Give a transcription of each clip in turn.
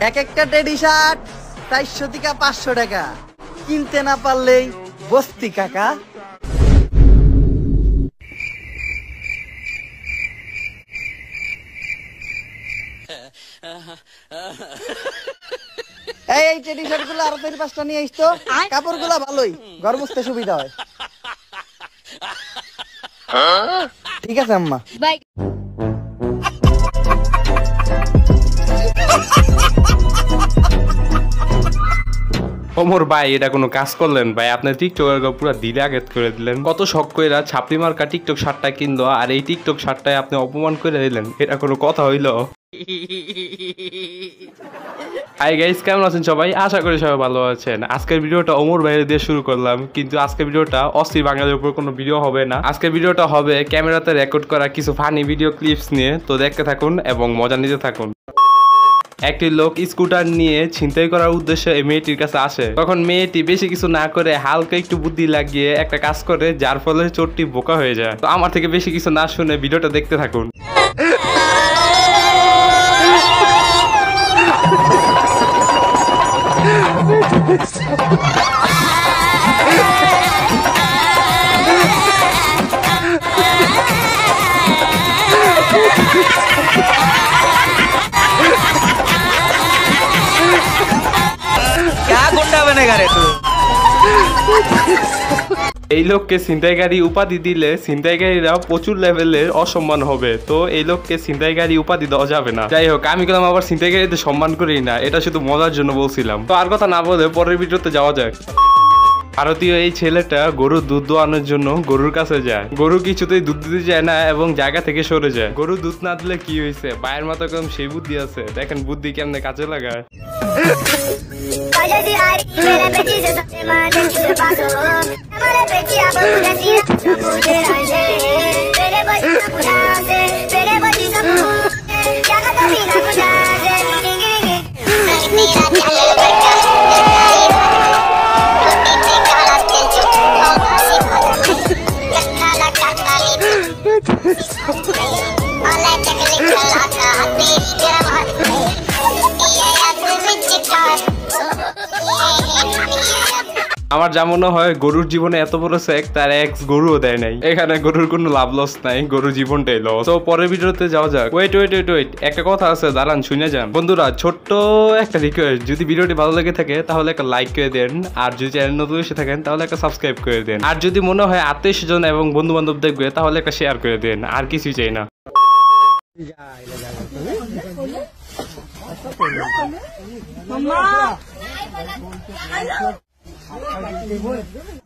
এক একটা teddy shirt 400 থেকে 500 টাকা, কিনতে না পারলেই বস্তি কাকা। এই টেডি শার্ট গুলো আরো 4-5টা নিয়ে আসতো, কাপড় গুলা ভালোই, ঘর মুছতে সুবিধা হয়। ঠিক আছে আম্মা। ওমর ভাই, এটা কোনো কাজ করলেন ভাই? আপনার টিকটকের পুরো দিলে আগেত করে দিলেন। কত শখ কইরা ছাপড়ি মার্কা টিকটক শার্টটা কিনলো, আর এই টিকটক শার্টটায় আপনি অপমান করে দিলেন। এটা কোনো কথা হইলো? হাই গাইস, কেমন আছেন সবাই? আশা করি সবাই ভালো আছেন। আজকের ভিডিওটা ওমর ভাইয়ের দিয়ে শুরু করলাম, কিন্তু আজকের ভিডিওটা অস্থির বাঙালির উপর কোনো ভিডিও হবে না। আজকের ভিডিওটা হবে ক্যামেরাতে রেকর্ড করা কিছু ফানি ভিডিও ক্লিপস নিয়ে। তো দেখতে থাকুন এবং মজা নিতে থাকুন। একটি লোক স্কুটার নিয়ে ছিনতাই করার উদ্দেশ্যে এই মেয়েটির কাছে আসে। তখন মেয়েটি বেশি কিছু না করে হালকা একটু বুদ্ধি লাগিয়ে একটা কাজ করে, যার ফলে চোরটি বোকা হয়ে যায়। তো আমার থেকে বেশি কিছু না শুনে ভিডিওটা দেখতে থাকুন। এই লোককে ছিনতাইকারী উপাধি দিলে ছিনতাইকারীরা প্রচুর লেভেলের অসম্মান হবে। তো এই লোককে ছিনতাইকারী উপাধি দেওয়া যাবে না। যাই হোক, আমি গেলাম আবার ছিনতাইকারীদের সম্মান করি না, এটা শুধু মজার জন্য বলছিলাম। তো আর কথা না বলে পরের ভিডিওতে যাওয়া যাক। ভারতীয় এই ছেলেটা গরুর দুধ দোয়ানোর জন্য গরুর কাছে যায়। গরু কিছুতেই দুধ দিতে চায় না এবং জায়গা থেকে সরে যায়। গরু দুধ না দিলে কি হয়েছে, পায়ের মাথা কম সেই বুদ্ধি আছে। দেখেন বুদ্ধি কেমনে কাজে লাগায়। আমার যা মনে হয় গরুর জীবনে এত বড় সেক তার এক্স গরুও দেয় নাই। এখানে গরুর কোনো লাভ লস নাই, গরুর জীবনটাই লস। তো পরের ভিডিওতে যাওয়া যাক। ওয়েট, একটা কথা আছে, দাঁড়ান শুনে যান। বন্ধুরা, ছোট্ট একটা রিকোয়েস্ট, যদি ভিডিওটি ভালো লেগে থাকে তাহলে একটা লাইক করে দেন, আর যদি চ্যানেল নতুন এসে থাকেন তাহলে একটা সাবস্ক্রাইব করে দেন, আর যদি মনে হয় আত্মীয় স্বজন এবং বন্ধু বান্ধব দেখবে তাহলে একটা শেয়ার করে দেন। আর কিছুই চাই না।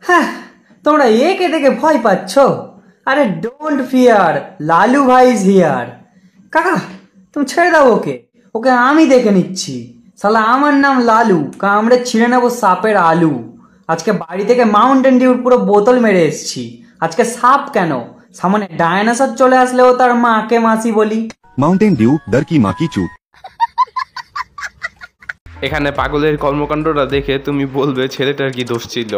হ্যাঁ, তোমরা একে দেখে ভয় পাচ্ছ? আরে ডোন্ট ফিয়ার, লালু ভাই ইজ হিয়ার। কাকা তুমি ছেড়ে দাও ওকে, ওকে আমি দেখে নিচ্ছি। শালা আমার নাম লালু, কামড়ে ছিঁড়ে নেবো সাপের আলু। আজকে বাড়ি থেকে মাউন্টেন ডিউর পুরো বোতল মেরে এসছি। আজকে সাপ কেন, সামনে ডায়নোসর চলে আসলেও তার মাকে মাসি বলি। মাউন্টেন ডিউ ডর কি মা কি চুট। এখানে পাগলের কর্মকাণ্ডটা দেখে তুমি বলবে ছেলেটার কি দোষ ছিল।